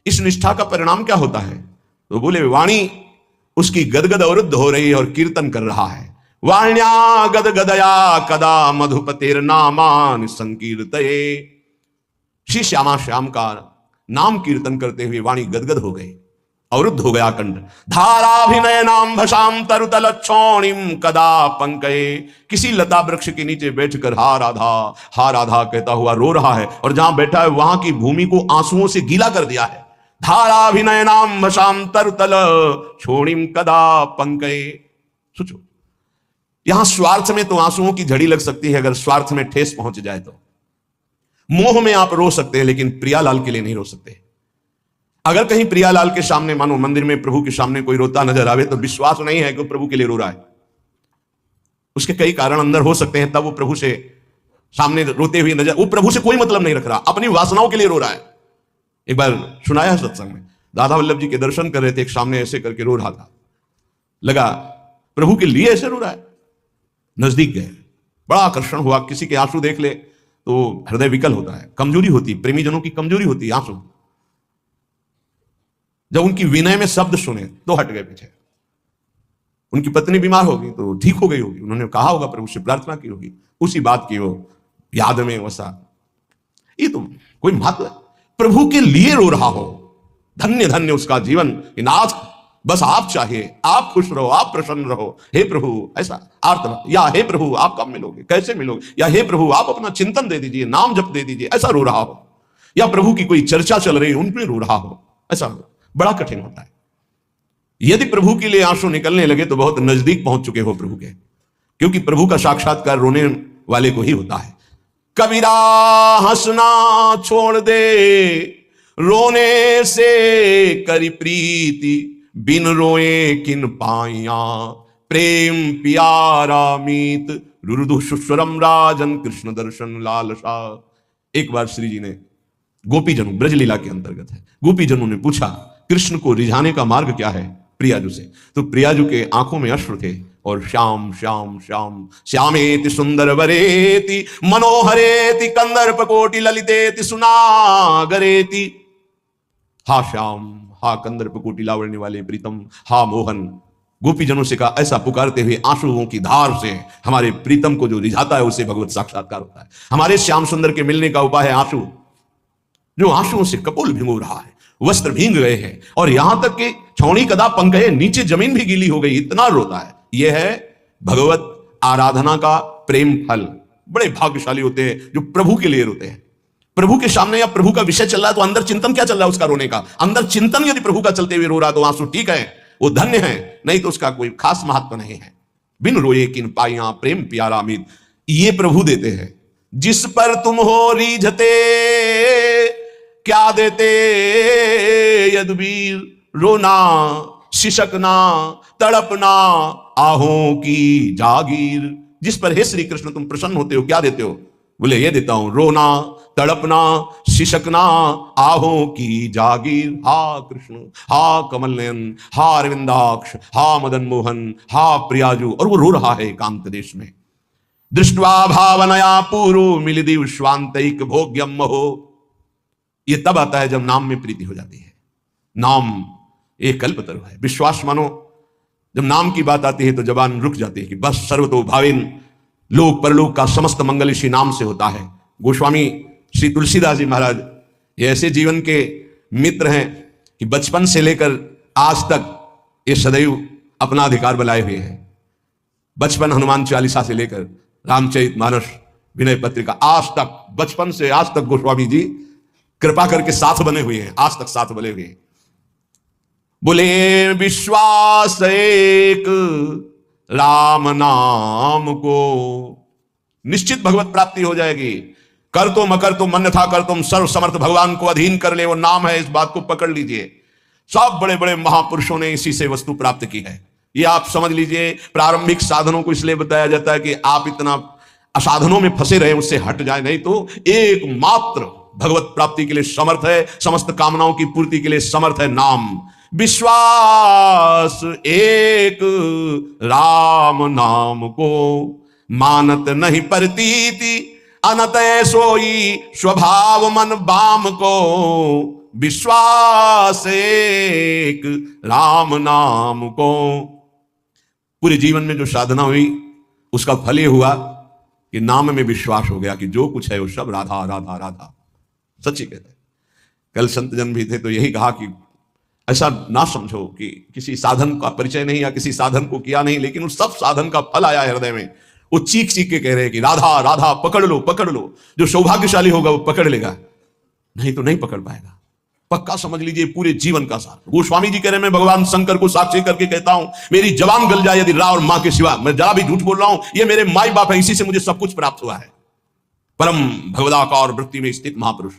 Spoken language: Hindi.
इस निष्ठा का परिणाम क्या होता है? तो बोले वाणी उसकी गदगद अवरुद्ध हो रही है और कीर्तन कर रहा है। वाण्या गदगदया कदा मधुपतेर नामान संकीर्तये। श्री श्यामा श्याम का नाम कीर्तन करते हुए वाणी गदगद हो गई, अवरुद्ध हो गया कंठ। धाराभिनय नाम भसाम तरुतल क्षौणिम कदा पंकये। किसी लता वृक्ष के नीचे बैठकर हा राधा कहता हुआ रो रहा है, और जहां बैठा है वहां की भूमि को आंसुओं से गीला कर दिया है। धाराभिनय नाम भसाम तरुतल क्षौणिम कदा पंकये। सोचो, यहां स्वार्थ में तो आंसुओं की झड़ी लग सकती है, अगर स्वार्थ में ठेस पहुंच जाए तो। मोह में आप रो सकते हैं, लेकिन प्रियालाल के लिए नहीं रो सकते। अगर कहीं प्रियालाल के सामने, मानो मंदिर में प्रभु के सामने कोई रोता नजर आवे, तो विश्वास नहीं है कि वो प्रभु के लिए रो रहा है। उसके कई कारण अंदर हो सकते हैं, तब वो प्रभु से सामने रोते हुए नजर, वो प्रभु से कोई मतलब नहीं रख रहा, अपनी वासनाओं के लिए रो रहा है। एक बार सुनाया है सत्संग में, दादा वल्लभ जी के दर्शन कर रहे थे, एक सामने ऐसे करके रो रहा था, लगा प्रभु के लिए ऐसे रो रहा है। नजदीक गए, बड़ा आकर्षण हुआ। किसी के आंसू देख ले तो हृदय विकल होता है, कमजोरी होती है, प्रेमी जनों की कमजोरी होती है आंसू। जब उनकी विनय में शब्द सुने तो हट गए पीछे। उनकी पत्नी बीमार होगी तो ठीक हो गई होगी, उन्होंने कहा होगा, प्रभु से प्रार्थना की होगी, उसी बात की वो याद में वसा। ये तो कोई महत्व है, प्रभु के लिए रो रहा हो, धन्य धन्य उसका जीवन। नाथ बस आप चाहिए, आप खुश रहो, आप प्रसन्न रहो, हे प्रभु ऐसा आर्त, या हे प्रभु आप कब मिलोगे, कैसे मिलोगे, या हे प्रभु आप अपना चिंतन दे दीजिए, नाम जप दे दीजिए, ऐसा रो रहा हो। या प्रभु की कोई चर्चा चल रही है उनमें रो रहा हो, ऐसा बड़ा कठिन होता है। यदि प्रभु के लिए आंसू निकलने लगे तो बहुत नजदीक पहुंच चुके हो प्रभु के, क्योंकि प्रभु का साक्षात्कार रोने वाले को ही होता है। कबीरा हंसना छोड़ दे, रोने से करी प्रीति, बिन रोए किन पाइया, प्रेम प्यारा मीत, रुरुदु सुस्वरम राजन कृष्ण दर्शन लालसा। एक बार श्री जी ने गोपीजनों, ब्रजलीला के अंतर्गत है, गोपीजनों ने पूछा कृष्ण को रिझाने का मार्ग क्या है प्रियाजू से, तो प्रियाजू के आंखों में अश्रु थे, और श्याम श्याम श्याम श्यामेति सुंदर वरेति, मनोहरेति कंदर्प कोटि ललितेति सुनागरेति। हा श्याम, हा कंदर्प कोटि लावण्य वाले प्रीतम, हा मोहन। गोपीजनों से कहा, ऐसा पुकारते हुए आंसुओं की धार से हमारे प्रीतम को जो रिझाता है उसे भगवत साक्षात्कार होता है। हमारे श्याम सुंदर के मिलने का उपाय है आंसू। जो आंसुओं से कपोल भिगो रहा है, वस्त्र भींग गए हैं, और यहां तक कि छौणी कदा पंकहे, नीचे जमीन भी गीली हो गई, इतना रोता है। यह है भगवत आराधना का प्रेम फल। बड़े भाग्यशाली होते हैं जो प्रभु के लिए रोते हैं। प्रभु के सामने या प्रभु का विषय चल रहा है तो अंदर चिंतन क्या चल रहा है उसका रोने का, अंदर चिंतन यदि प्रभु का चलते हुए रो रहा तो आंसू ठीक है, वो धन्य है, नहीं तो उसका कोई खास महत्व नहीं है। बिन रोए किन पाइया, प्रेम प्यारा अमित, ये प्रभु देते हैं। जिस पर तुम हो रीझते, क्या देते यदुवीर, रोना शिशकना तड़पना आहों की जागीर। जिस पर हे श्री कृष्ण तुम प्रसन्न होते हो, क्या देते हो? बोले ये देता हूं, रोना तड़पना शिशकना आहों की जागीर। हा कृष्ण, हा कमल नयन, हा अरविंदाक्ष, हा मदन मोहन, हा प्रियाजू। और वो रो रहा है एकांत देश में। दृष्टवा भावनया पूर्व मिलिदि विश्वांतैक भोग्यम महो। ये तब आता है जब नाम में प्रीति हो जाती है। नाम एक कल्पतरु है। विश्वास मानो, जब नाम की बात आती है तो जबान रुक जाती है कि बस सर्वतो भाविन, लोक परलोक का समस्त मंगल इसी नाम से होता है। गोस्वामी श्री तुलसीदास जी महाराज ये ऐसे जीवन के मित्र हैं कि बचपन से लेकर आज तक ये सदैव अपना अधिकार बनाए हुए हैं। बचपन हनुमान चालीसा से लेकर रामचरितमानस, विनय पत्रिका, आज तक, बचपन से आज तक गोस्वामी जी कृपा करके साथ बने हुए हैं, आज तक साथ बने हुए हैं। बोले विश्वास एक राम नाम को, निश्चित भगवत प्राप्ति हो जाएगी। कर तो मकर तो मन था कर तुम, सर्व समर्थ भगवान को अधीन कर ले, वो नाम है, इस बात को पकड़ लीजिए। सब बड़े बड़े महापुरुषों ने इसी से वस्तु प्राप्त की है। ये आप समझ लीजिए। प्रारंभिक साधनों को इसलिए बताया जाता है कि आप इतना असाधनों में फंसे रहे उससे हट जाए, नहीं तो एकमात्र भगवत प्राप्ति के लिए समर्थ है, समस्त कामनाओं की पूर्ति के लिए समर्थ है नाम। विश्वास एक राम नाम को, मानत नहीं प्रतीति अनत सोई स्वभाव मन बाम को। विश्वास एक राम नाम को। पूरे जीवन में जो साधना हुई उसका फल ये हुआ कि नाम में विश्वास हो गया कि जो कुछ है वो सब राधा राधा राधा। सच्ची कहते हैं। कल संत जन भी थे तो यही कहा कि ऐसा ना समझो कि किसी साधन का परिचय नहीं या किसी साधन को किया नहीं, लेकिन उस सब साधन का फल आया हृदय में। वो चीख चीख के कह रहे हैं कि राधा राधा पकड़ लो पकड़ लो। जो सौभाग्यशाली होगा वो पकड़ लेगा, नहीं तो नहीं पकड़ पाएगा। पक्का समझ लीजिए पूरे जीवन का सार। गोस्वामी जी कह रहे हैं, मैं भगवान शंकर को साक्षी करके कहता हूं, मेरी जबान गल जाए यदि रा और मां के सिवा, मैं जरा भी झूठ बोल रहा हूं, ये मेरे माई बाप है, इसी से मुझे सब कुछ प्राप्त हुआ है। परम भगवदाकार वृत्ति में स्थित महापुरुष